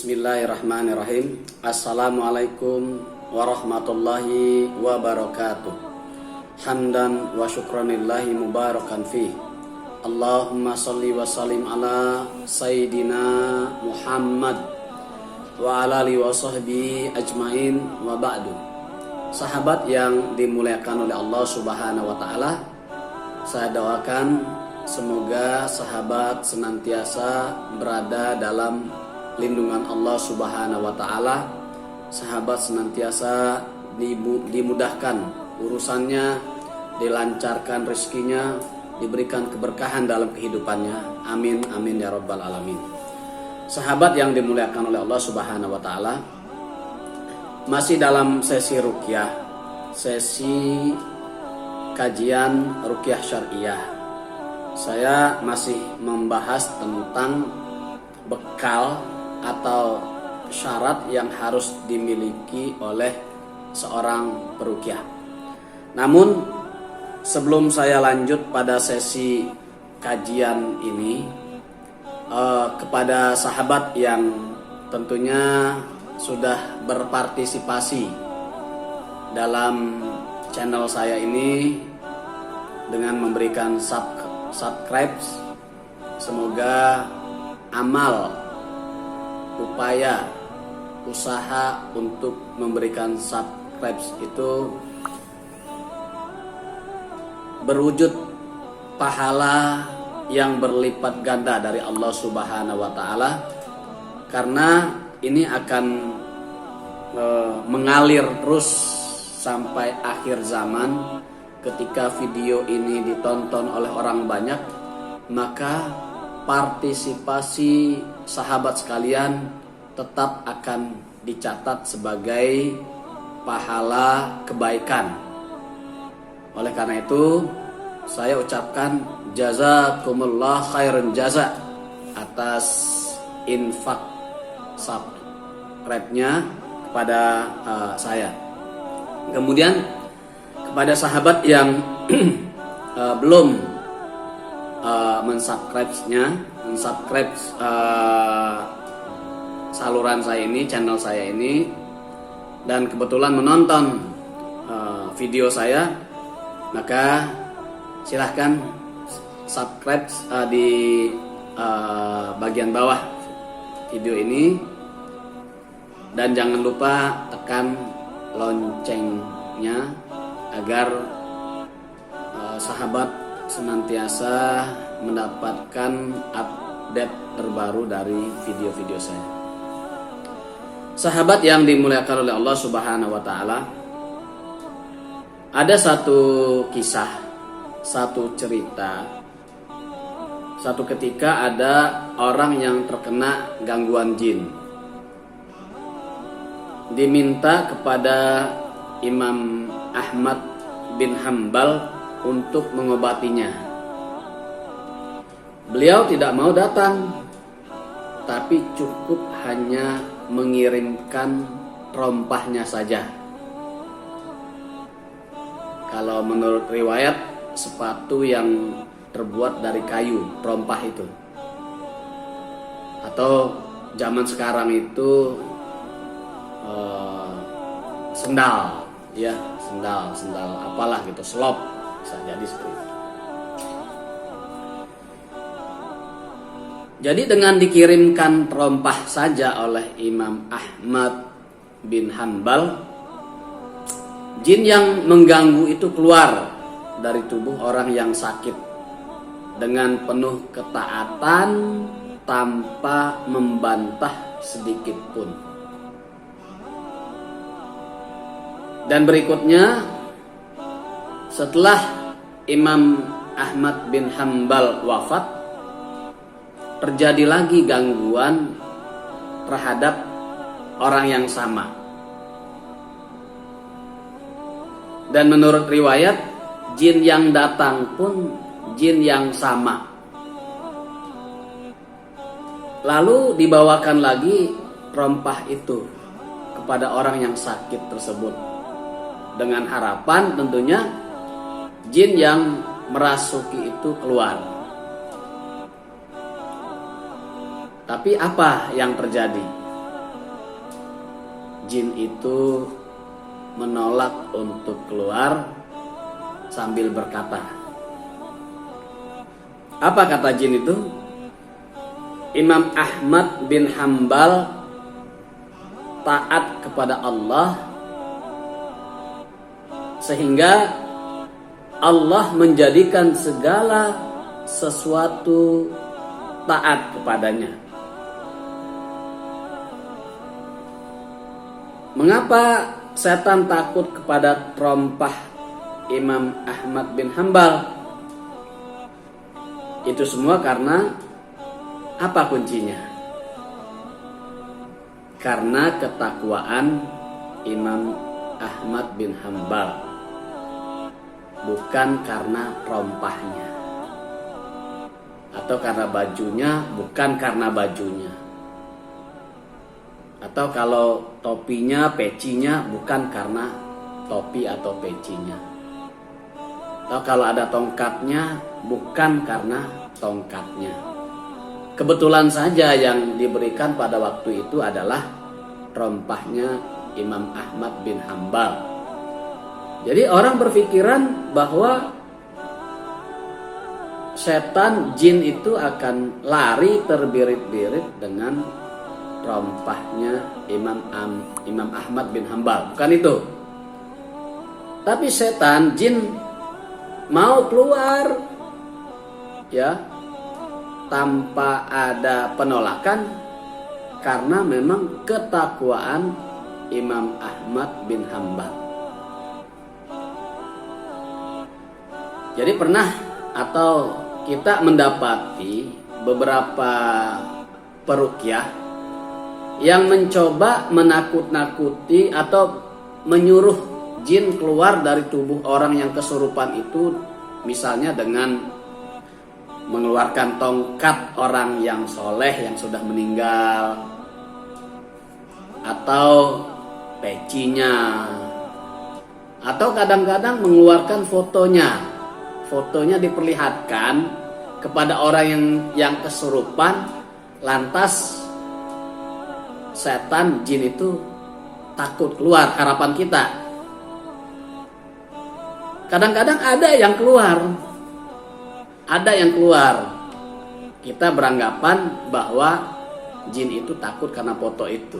Bismillahirrahmanirrahim. Assalamualaikum warahmatullahi wabarakatuh. Hamdan wa syukranillahi mubarakan fih. Allahumma salli wa sallim ala Sayyidina Muhammad wa ala alihi wa sahbihi ajmain wa ba'du. Sahabat yang dimuliakan oleh Allah Subhanahu wa taala, saya doakan semoga sahabat senantiasa berada dalam lindungan Allah Subhanahu wa taala. Sahabat senantiasa dimudahkan urusannya, dilancarkan rezekinya, diberikan keberkahan dalam kehidupannya. Amin amin ya rabbal alamin. Sahabat yang dimuliakan oleh Allah Subhanahu wa taala, masih dalam sesi ruqyah, sesi kajian ruqyah syariah. Saya masih membahas tentang bekal atau syarat yang harus dimiliki oleh seorang peruqyah. Namun sebelum saya lanjut pada sesi kajian ini, kepada sahabat yang tentunya sudah berpartisipasi dalam channel saya ini dengan memberikan subscribe, semoga amal, upaya, usaha untuk memberikan subscribe itu berwujud pahala yang berlipat ganda dari Allah Subhanahu wa taala, karena ini akan mengalir terus sampai akhir zaman. Ketika video ini ditonton oleh orang banyak, maka partisipasi sahabat sekalian tetap akan dicatat sebagai pahala kebaikan. Oleh karena itu, saya ucapkan jazakumullah khairan jaza atas infak subscribe-nya kepada saya. Kemudian kepada sahabat yang belum mensubscribe saluran saya ini, channel saya ini, dan kebetulan menonton video saya, maka silahkan subscribe di bagian bawah video ini, dan jangan lupa tekan loncengnya agar sahabat senantiasa mendapatkan update terbaru dari video-video saya. Sahabat yang dimuliakan oleh Allah Subhanahu wa taala, ada satu kisah, satu cerita. Satu ketika ada orang yang terkena gangguan jin, diminta kepada Imam Ahmad bin Hanbal untuk mengobatinya. Beliau tidak mau datang, tapi cukup hanya mengirimkan rompahnya saja. Kalau menurut riwayat, sepatu yang terbuat dari kayu, rompah itu. Atau zaman sekarang itu sendal, ya, sendal apalah gitu, slop, bisa jadi seperti itu. Jadi dengan dikirimkan rompah saja oleh Imam Ahmad bin Hanbal, jin yang mengganggu itu keluar dari tubuh orang yang sakit dengan penuh ketaatan tanpa membantah sedikit pun. Dan berikutnya, setelah Imam Ahmad bin Hanbal wafat, terjadi lagi gangguan terhadap orang yang sama. Dan menurut riwayat, jin yang datang pun jin yang sama. Lalu dibawakan lagi rompah itu kepada orang yang sakit tersebut, dengan harapan tentunya jin yang merasuki itu keluar. Tapi apa yang terjadi? jin itu menolak untuk keluar sambil berkata. Apa kata jin itu? Imam Ahmad bin Hambal taat kepada Allah sehingga Allah menjadikan segala sesuatu taat kepadanya. Mengapa setan takut kepada terompah Imam Ahmad bin Hambal? Itu semua karena apa kuncinya? Karena ketakwaan Imam Ahmad bin Hambal, bukan karena terompahnya. Atau karena bajunya, bukan karena bajunya. Atau kalau topinya, pecinya, bukan karena topi atau pecinya. Atau kalau ada tongkatnya, bukan karena tongkatnya. Kebetulan saja yang diberikan pada waktu itu adalah terompahnya Imam Ahmad bin Hambal. Jadi orang berpikiran bahwa setan jin itu akan lari terbirit-birit dengan terompahnya Imam Ahmad bin Hambal. Bukan itu. Tapi setan jin mau keluar ya tanpa ada penolakan karena memang ketakwaan Imam Ahmad bin Hambal. Jadi pernah atau kita mendapati beberapa peruqyah yang mencoba menakut-nakuti atau menyuruh jin keluar dari tubuh orang yang kesurupan itu, misalnya dengan mengeluarkan tongkat orang yang soleh yang sudah meninggal, atau pecinya, atau kadang-kadang mengeluarkan fotonya diperlihatkan kepada orang yang kesurupan, lantas setan jin itu takut keluar. Harapan kita kadang-kadang ada yang keluar, kita beranggapan bahwa jin itu takut karena foto itu,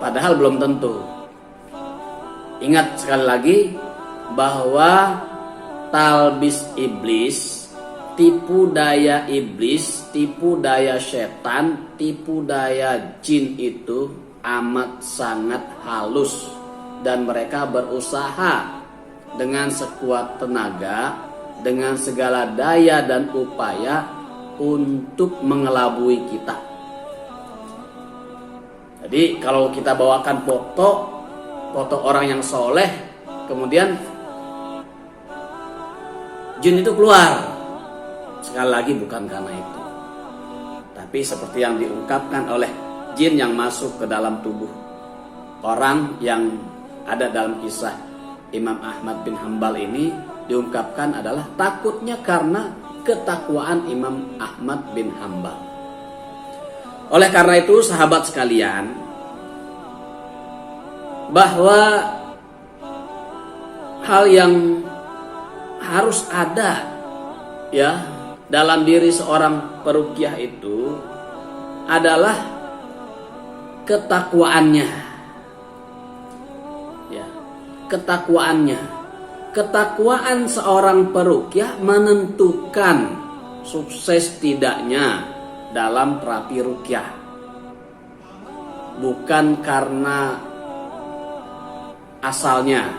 padahal belum tentu. Ingat sekali lagi bahwa talbis iblis, tipu daya iblis, tipu daya setan, tipu daya jin itu amat sangat halus, dan mereka berusaha dengan sekuat tenaga, dengan segala daya dan upaya untuk mengelabui kita. Jadi kalau kita bawakan foto orang yang soleh, kemudian jin itu keluar, sekali lagi bukan karena itu, tapi seperti yang diungkapkan oleh jin yang masuk ke dalam tubuh orang yang ada dalam kisah Imam Ahmad bin Hambal ini, diungkapkan adalah takutnya karena ketakwaan Imam Ahmad bin Hambal. Oleh karena itu sahabat sekalian, bahwa hal yang harus ada ya dalam diri seorang peruqyah itu adalah ketakwaannya. Ya, ketakwaan seorang peruqyah menentukan sukses tidaknya dalam terapi ruqyah. Bukan karena asalnya,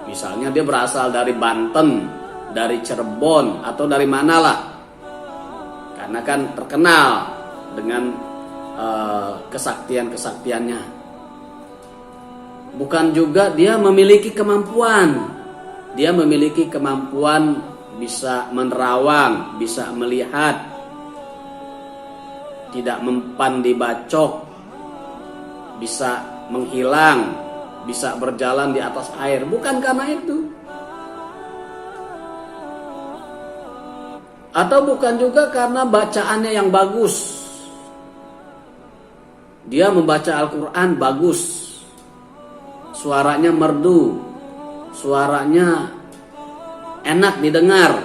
misalnya dia berasal dari Banten, dari Cirebon, atau dari manalah, karena kan terkenal dengan kesaktiannya. Bukan juga dia memiliki kemampuan, bisa menerawang, bisa melihat, tidak mempan dibacok, bisa menghilang, bisa berjalan di atas air. Bukan karena itu. Atau bukan juga karena bacaannya yang bagus. dia membaca Al-Quran bagus, suaranya merdu, suaranya enak didengar,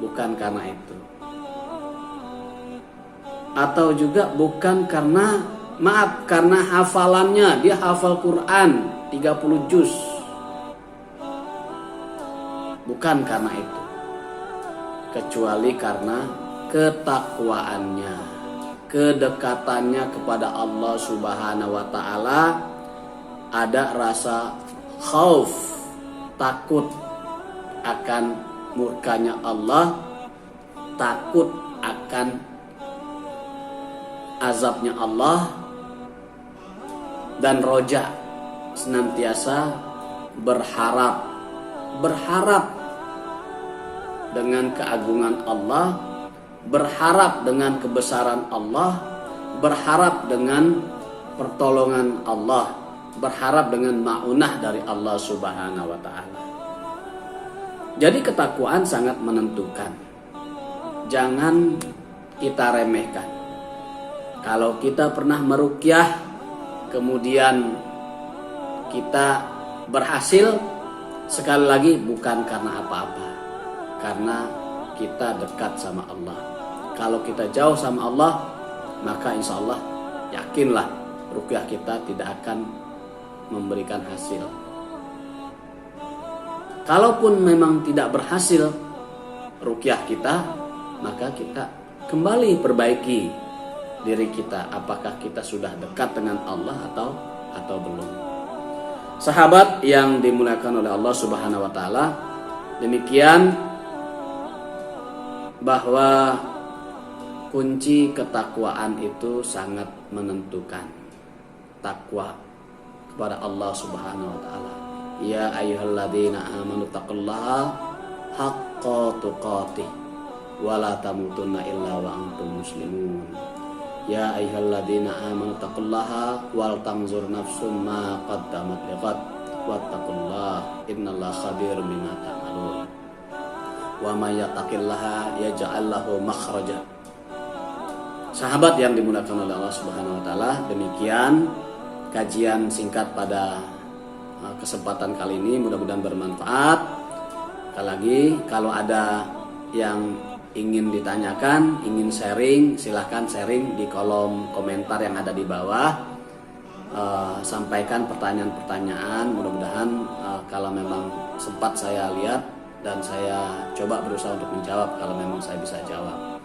bukan karena itu. Atau juga bukan karena, karena hafalannya, dia hafal Quran 30 juz. Bukan karena itu, kecuali karena ketakwaannya, kedekatannya kepada Allah Subhanahu wa Ta'ala. Ada rasa khauf, takut akan murkanya Allah, takut akan azabnya Allah, dan roja, senantiasa berharap dengan keagungan Allah, berharap dengan kebesaran Allah, berharap dengan pertolongan Allah, berharap dengan ma'unah dari Allah Subhanahu wa Ta'ala. Jadi ketakwaan sangat menentukan. Jangan kita remehkan. Kalau kita pernah meruqyah, kemudian kita berhasil, sekali lagi bukan karena apa-apa, karena kita dekat sama Allah. Kalau kita jauh sama Allah, maka insya Allah yakinlah ruqyah kita tidak akan memberikan hasil. Kalaupun memang tidak berhasil ruqyah kita, maka kita kembali perbaiki diri kita, apakah kita sudah dekat dengan Allah atau belum. Sahabat yang dimuliakan oleh Allah Subhanahu wa Ta'ala, demikian bahwa kunci ketakwaan itu sangat menentukan. Takwa kepada Allah Subhanahu wa Ta'ala. Ya ayyuhalladzina amanu taqullaha haqqa tuqatih wa la tamutunna illa wa antum muslimun. Ya ayyuhalladzina amanu taqullaha wal tanzur nafsum ma qaddamat liqad wattaqullaha innallaha khabirum bima ta'malun. Wa may yattaqillaha yaj'al lahu makhraja. Sahabat yang dimuliakan oleh Allah Subhanahu wa Ta'ala, demikian kajian singkat pada kesempatan kali ini, mudah-mudahan bermanfaat. Sekali lagi, kalau ada yang ingin ditanyakan, ingin sharing, silahkan sharing di kolom komentar yang ada di bawah. Sampaikan pertanyaan-pertanyaan, mudah-mudahan kalau memang sempat saya lihat dan saya coba berusaha untuk menjawab kalau memang saya bisa jawab.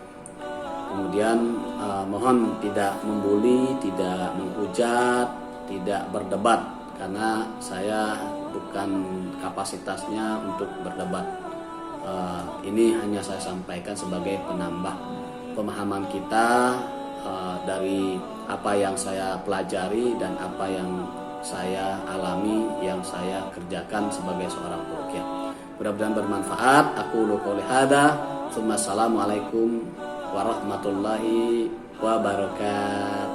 Kemudian mohon tidak membuli, tidak menghujat, tidak berdebat, karena saya bukan kapasitasnya untuk berdebat. Ini hanya saya sampaikan sebagai penambah pemahaman kita dari apa yang saya pelajari dan apa yang saya alami, yang saya kerjakan sebagai seorang peruqyah. Mudah-mudahan bermanfaat. Aku qouli hadza, tsumma assalamualaikum warahmatullahi wabarakatuh.